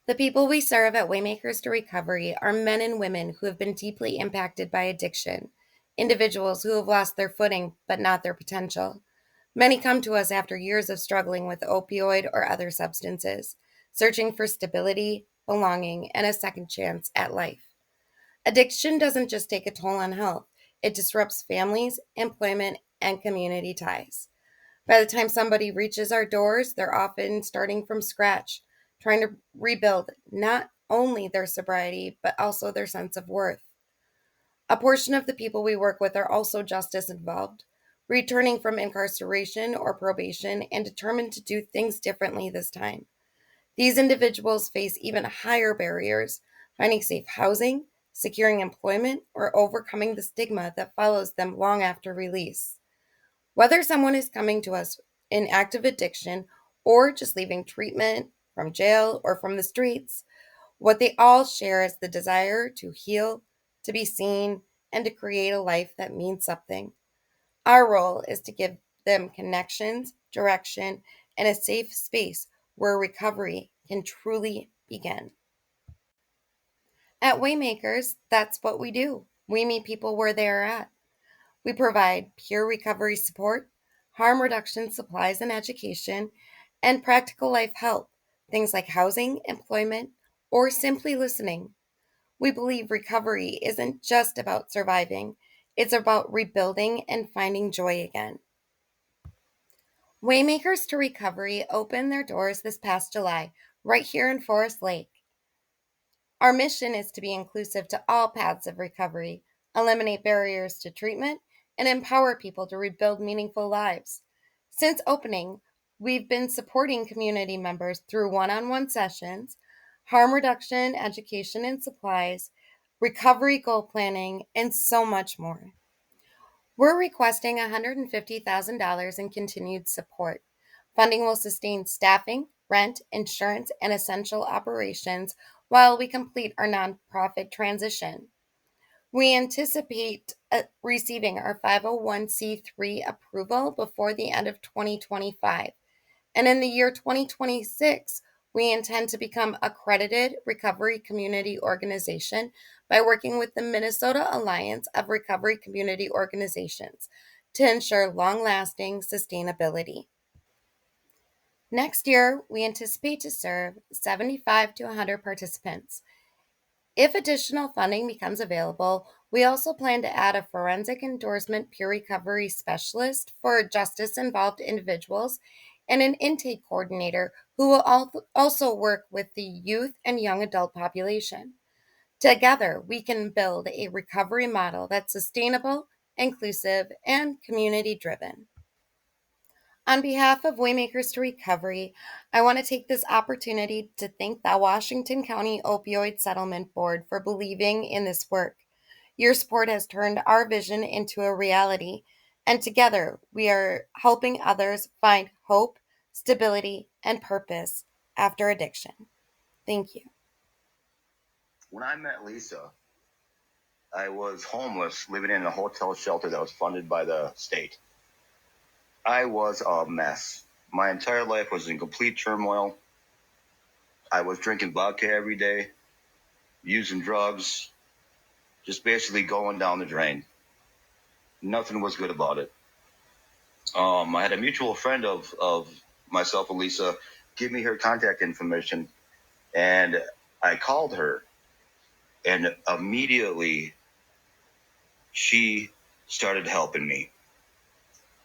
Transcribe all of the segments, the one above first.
The people we serve at WayMakers to Recovery are men and women who have been deeply impacted by addiction, individuals who have lost their footing but not their potential. Many come to us after years of struggling with opioid or other substances, searching for stability, belonging, and a second chance at life. Addiction doesn't just take a toll on health, it disrupts families, employment, and community ties. By the time somebody reaches our doors, they're often starting from scratch, trying to rebuild not only their sobriety, but also their sense of worth. A portion of the people we work with are also justice involved, returning from incarceration or probation and determined to do things differently this time. These individuals face even higher barriers, finding safe housing, securing employment, or overcoming the stigma that follows them long after release. Whether someone is coming to us in active addiction or just leaving treatment from jail or from the streets, what they all share is the desire to heal, to be seen, and to create a life that means something. Our role is to give them connections, direction, and a safe space where recovery can truly begin. At Waymakers, that's what we do. We meet people where they are at. We provide peer recovery support, harm reduction supplies and education, and practical life help, things like housing, employment, or simply listening. We believe recovery isn't just about surviving, it's about rebuilding and finding joy again. Waymakers to Recovery opened their doors this past July, right here in Forest Lake. Our mission is to be inclusive to all paths of recovery, eliminate barriers to treatment, and empower people to rebuild meaningful lives. Since opening, we've been supporting community members through one on one sessions, harm reduction, education and supplies, recovery goal planning, and so much more. We're requesting $150,000 in continued support. Funding will sustain staffing, rent, insurance, and essential operations while we complete our nonprofit transition. We anticipate receiving our 501c3 approval before the end of 2025. And in the year 2026, we intend to become accredited recovery community organization by working with the Minnesota Alliance of Recovery Community Organizations to ensure long-lasting sustainability. Next year, we anticipate to serve 75 to 100 participants. If additional funding becomes available, we also plan to add a forensic endorsement peer recovery specialist for justice involved individuals and an intake coordinator who will also work with the youth and young adult population. Together, we can build a recovery model that's sustainable, inclusive, and community driven. On behalf of Waymakers to Recovery, I want to take this opportunity to thank the Washington County Opioid Settlement Board for believing in this work. Your support has turned our vision into a reality, and together we are helping others find hope, stability, and purpose after addiction. Thank you. When I met Lisa, I was homeless, living in a hotel shelter that was funded by the state. I was a mess. My entire life was in complete turmoil. I was drinking vodka every day, using drugs, just basically going down the drain. Nothing was good about it. I had a mutual friend of myself and Lisa give me her contact information, and I called her, and immediately she started helping me.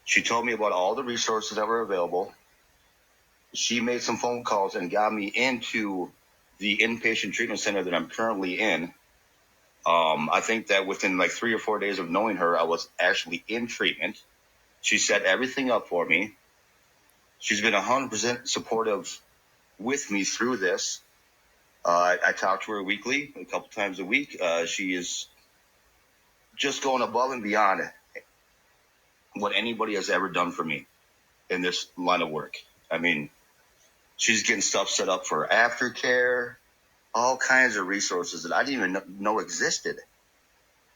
She told me about all the resources that were available. She made some phone calls and got me into the inpatient treatment center that I'm currently in. I think that within like 3 or 4 days of knowing her, I was actually in treatment. She set everything up for me. She's been 100% supportive with me through this. I talk to her weekly, a couple times a week. She is just going above and beyond what anybody has ever done for me in this line of work. I mean, she's getting stuff set up for aftercare, all kinds of resources that I didn't even know existed.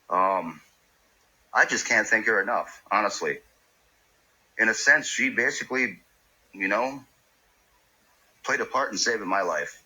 I just can't thank her enough, honestly. In a sense, she basically, played a part in saving my life.